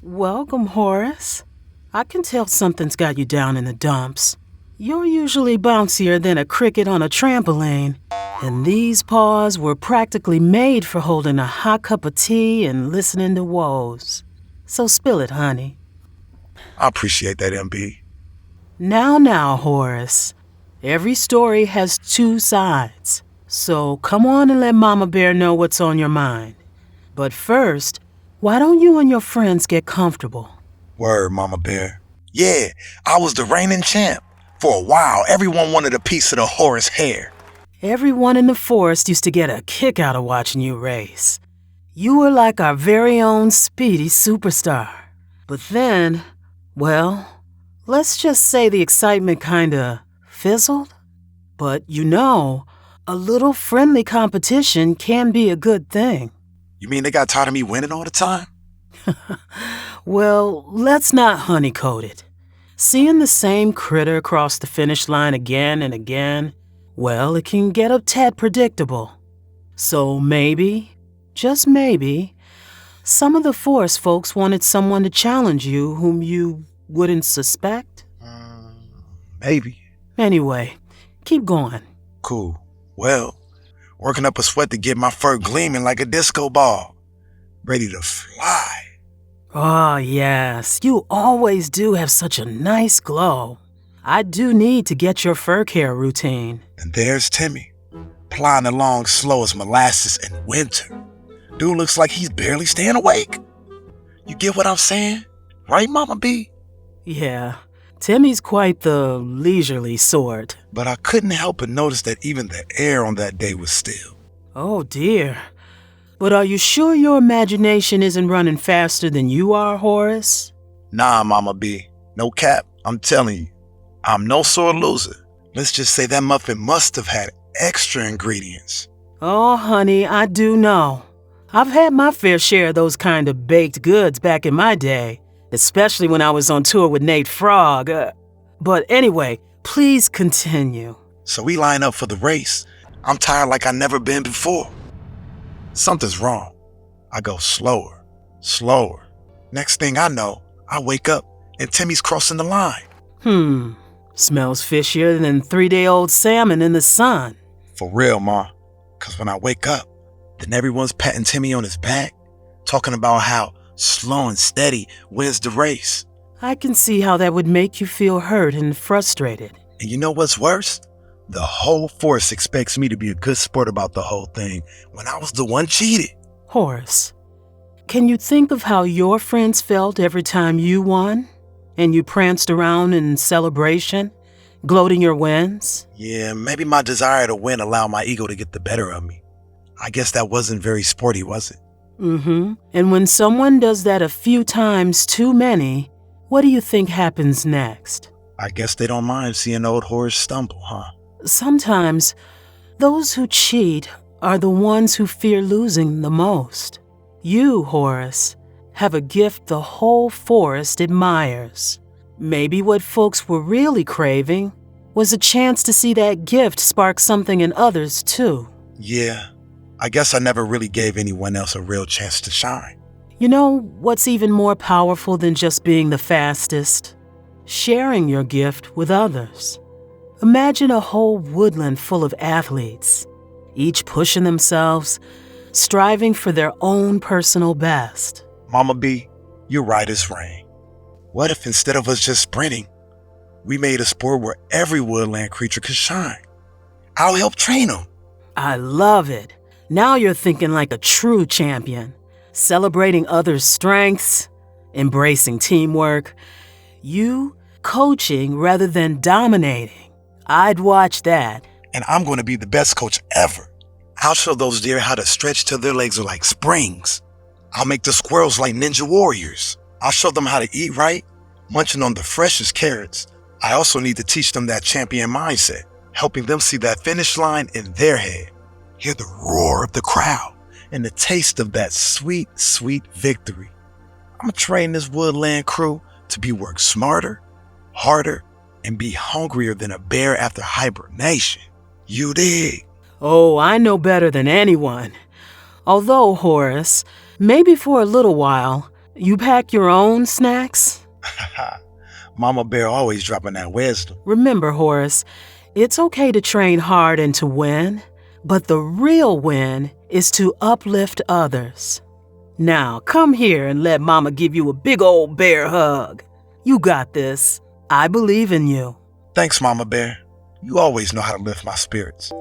Welcome, Horace. I can tell something's got you down in the dumps. You're usually bouncier than a cricket on a trampoline, and these paws were practically made for holding a hot cup of tea and listening to woes. So spill it, honey. I appreciate that, MB. Now, Horace. Every story has two sides. So come on and let Mama Bear know what's on your mind. But first, why don't you and your friends get comfortable? Word, Mama Bear. Yeah, I was the reigning champ. For a while, everyone wanted a piece of the Horace hair. Everyone in the forest used to get a kick out of watching you race. You were like our very own speedy superstar. But then, well, let's just say the excitement kinda fizzled. But a little friendly competition can be a good thing. You mean they got tired of me winning all the time? Well, let's not honeycoat it. Seeing the same critter cross the finish line again and again, well, it can get a tad predictable. So maybe, just maybe, some of the forest folks wanted someone to challenge you whom you wouldn't suspect? Maybe. Anyway, keep going. Cool. Well, working up a sweat to get my fur gleaming like a disco ball. Ready to fly. Oh, yes, you always do have such a nice glow. I do need to get your fur care routine. And there's Timmy, plodding along slow as molasses in winter. Dude looks like he's barely staying awake. You get what I'm saying? Right, Mama B? Yeah, Timmy's quite the leisurely sort. But I couldn't help but notice that even the air on that day was still. Oh, dear. But are you sure your imagination isn't running faster than you are, Horace? Nah, Mama B. No cap. I'm telling you. I'm no sore loser. Let's just say that muffin must have had extra ingredients. Oh, honey, I do know. I've had my fair share of those kind of baked goods back in my day, especially when I was on tour with Nate Frog. But anyway, please continue. So we line up for the race. I'm tired like I've never been before. Something's wrong. I go slower. Next thing I know, I wake up and Timmy's crossing the line. Smells fishier than 3-day-old salmon in the sun. For real, Ma. Because when I wake up, then everyone's patting Timmy on his back, talking about how slow and steady wins the race. I can see how that would make you feel hurt and frustrated. And you know what's worse? The whole force expects me to be a good sport about the whole thing when I was the one cheated. Horace, can you think of how your friends felt every time you won? And you pranced around in celebration, gloating your wins? Yeah, maybe my desire to win allowed my ego to get the better of me. I guess that wasn't very sporty, was it? And when someone does that a few times too many, what do you think happens next? I guess they don't mind seeing old Horace stumble, huh? Sometimes, those who cheat are the ones who fear losing the most. You, Horace, have a gift the whole forest admires. Maybe what folks were really craving was a chance to see that gift spark something in others, too. Yeah, I guess I never really gave anyone else a real chance to shine. You know what's even more powerful than just being the fastest? Sharing your gift with others. Imagine a whole woodland full of athletes, each pushing themselves, striving for their own personal best. Mama B, you're right as rain. What if instead of us just sprinting, we made a sport where every woodland creature could shine? I'll help train them. I love it. Now you're thinking like a true champion, celebrating others' strengths, embracing teamwork. You coaching rather than dominating. I'd watch that. And I'm going to be the best coach ever. I'll show those deer how to stretch till their legs are like springs. I'll make the squirrels like ninja warriors. I'll show them how to eat right, munching on the freshest carrots. I also need to teach them that champion mindset, helping them see that finish line in their head, hear the roar of the crowd, and the taste of that sweet, sweet victory. I'm going to train this woodland crew to be work smarter, harder, and be hungrier than a bear after hibernation. You dig? Oh, I know better than anyone. Although, Horace, maybe for a little while, You pack your own snacks? Mama Bear always dropping that wisdom. Remember, Horace, it's okay to train hard and to win, but the real win is to uplift others. Now, come here and let Mama give you a big old bear hug. You got this. I believe in you. Thanks, Mama Bear. You always know how to lift my spirits.